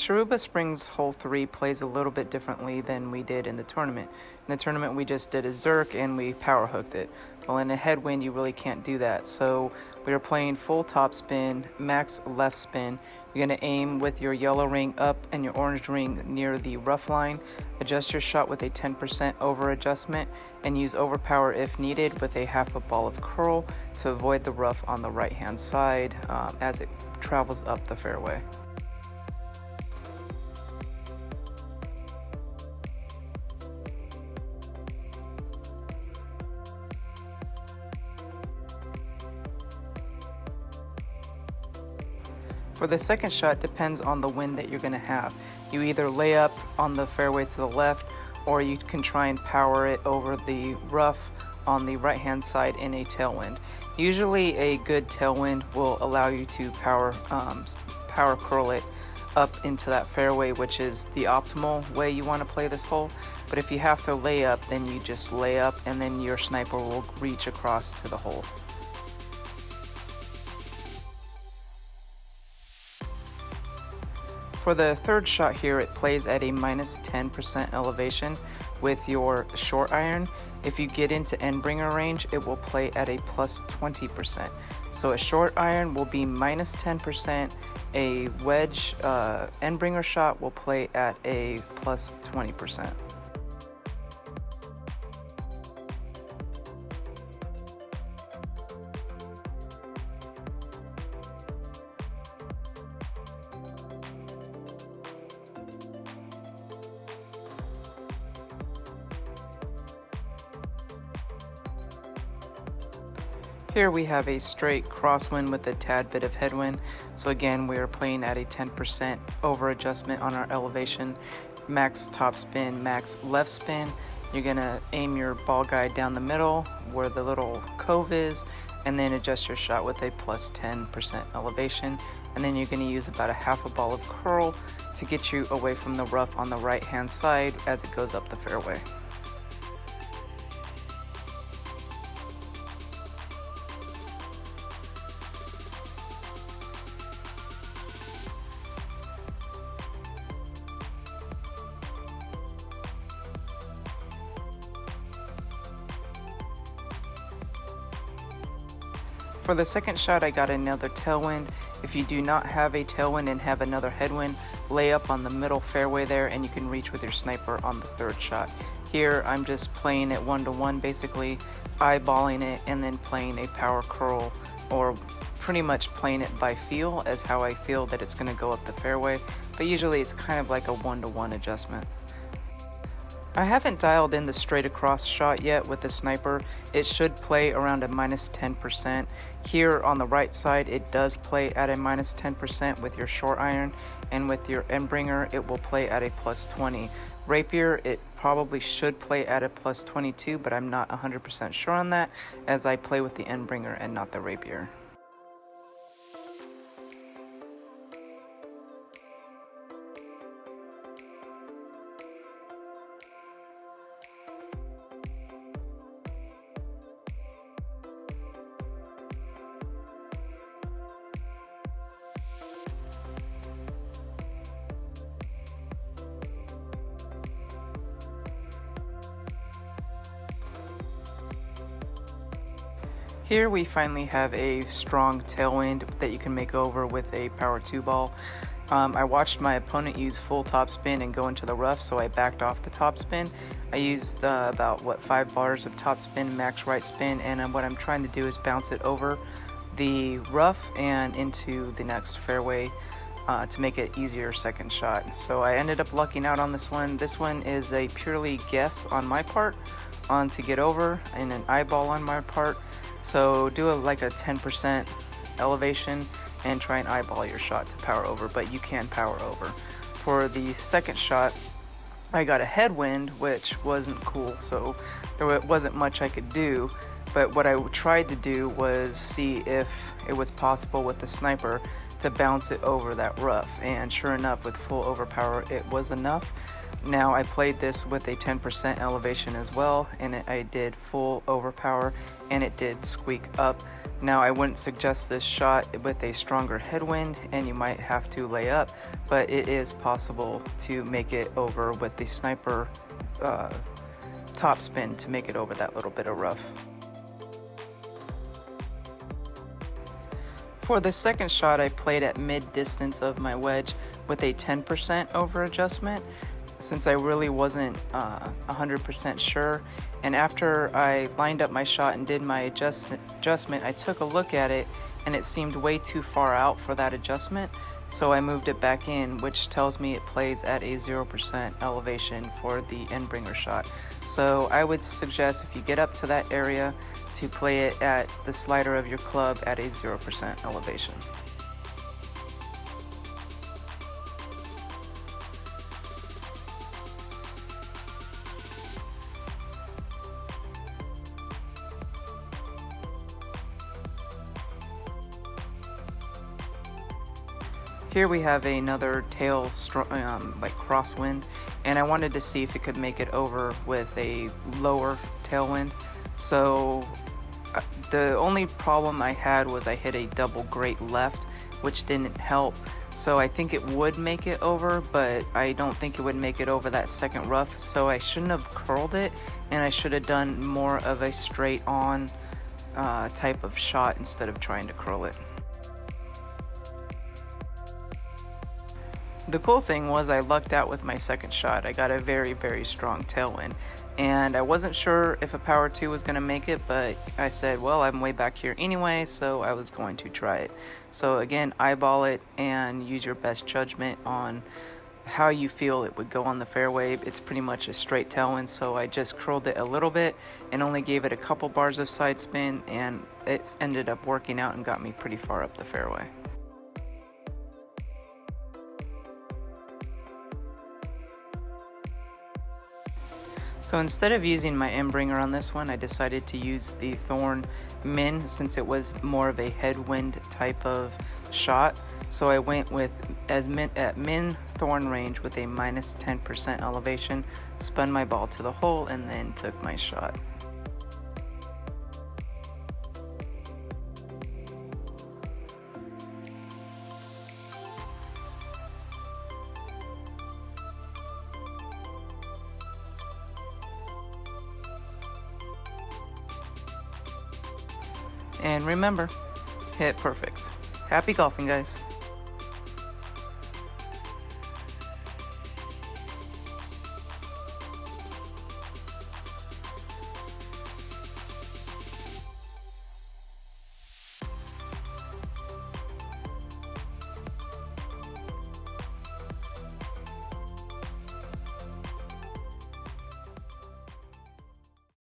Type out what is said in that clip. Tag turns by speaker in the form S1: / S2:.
S1: Shiruba Springs Hole 3 plays a little bit differently than we did in the tournament. In the tournament we just did a zerk and we power hooked it. Well, in a headwind you really can't do that. So we are playing full top spin, max left spin. You're going to aim with your yellow ring up and your orange ring near the rough line. Adjust your shot with a 10% over adjustment and use overpower if needed with a half a ball of curl to avoid the rough on the right hand side as it travels up the fairway. For the second shot, depends on the wind that you're going to have. You either lay up on the fairway to the left, or you can try and power it over the rough on the right hand side in a tailwind. Usually a good tailwind will allow you to power curl it up into that fairway, which is the optimal way you want to play this hole. But if you have to lay up, then you just lay up and then your sniper will reach across to the hole. For the third shot here, it plays at a minus 10% elevation with your short iron. If you get into endbringer range, it will play at a plus 20%. So a short iron will be minus 10%, a wedge endbringer shot will play at a plus 20%. Here we have a straight crosswind with a tad bit of headwind. So again, we are playing at a 10% over adjustment on our elevation. Max top spin, max left spin. You're gonna aim your ball guide down the middle where the little cove is, and then adjust your shot with a plus 10% elevation. And then you're gonna use about a half a ball of curl to get you away from the rough on the right hand side as it goes up the fairway. For the second shot, I got another tailwind. If you do not have a tailwind and have another headwind, lay up on the middle fairway there and you can reach with your sniper on the third shot. Here, I'm just playing it 1-to-1, basically eyeballing it and then playing a power curl, or pretty much playing it by feel as how I feel that it's gonna go up the fairway, but usually it's kind of like a 1-to-1 adjustment. I haven't dialed in the straight across shot yet with the sniper. It should play around a minus 10%. Here on the right side, it does play at a minus 10% with your short iron, and with your endbringer, it will play at a plus 20. Rapier, it probably should play at a plus 22, but I'm not 100% sure on that as I play with the endbringer and not the rapier. Here we finally have a strong tailwind that you can make over with a power 2 ball. I watched my opponent use full top spin and go into the rough, so I backed off the top spin. I used about 5 bars of top spin, max right spin, and what I'm trying to do is bounce it over the rough and into the next fairway to make it easier second shot. So I ended up lucking out on this one. This one is a purely guess on my part on to get over and an eyeball on my part. So do like a 10% elevation and try and eyeball your shot to power over, but you can power over. For the second shot, I got a headwind, which wasn't cool, so there wasn't much I could do. But what I tried to do was see if it was possible with the sniper to bounce it over that rough, and sure enough, with full overpower, it was enough. Now I played this with a 10% elevation as well, and I did full overpower and it did squeak up. Now I wouldn't suggest this shot with a stronger headwind, and you might have to lay up, but it is possible to make it over with the sniper topspin to make it over that little bit of rough. For the second shot, I played at mid distance of my wedge with a 10% over adjustment, since I really wasn't 100% sure. And after I lined up my shot and did my adjustment, I took a look at it and it seemed way too far out for that adjustment. So I moved it back in, which tells me it plays at a 0% elevation for the endbringer shot. So I would suggest, if you get up to that area, to play it at the slider of your club at a 0% elevation. Here we have another like crosswind, and I wanted to see if it could make it over with a lower tailwind. So the only problem I had was I hit a double great left, which didn't help. So I think it would make it over, but I don't think it would make it over that second rough. So I shouldn't have curled it, and I should have done more of a straight on type of shot instead of trying to curl it. The cool thing was I lucked out with my second shot. I got a very, very strong tailwind, and I wasn't sure if a power 2 was going to make it, but I said, well, I'm way back here anyway, so I was going to try it. So again, eyeball it and use your best judgment on how you feel it would go on the fairway. It's pretty much a straight tailwind, so I just curled it a little bit and only gave it a couple bars of side spin, and it's ended up working out and got me pretty far up the fairway. So instead of using my endbringer on this one, I decided to use the Thorn Min, since it was more of a headwind type of shot. So I went with at min Thorn range with a minus 10% elevation, spun my ball to the hole, and then took my shot. And remember, hit perfect. Happy golfing, guys.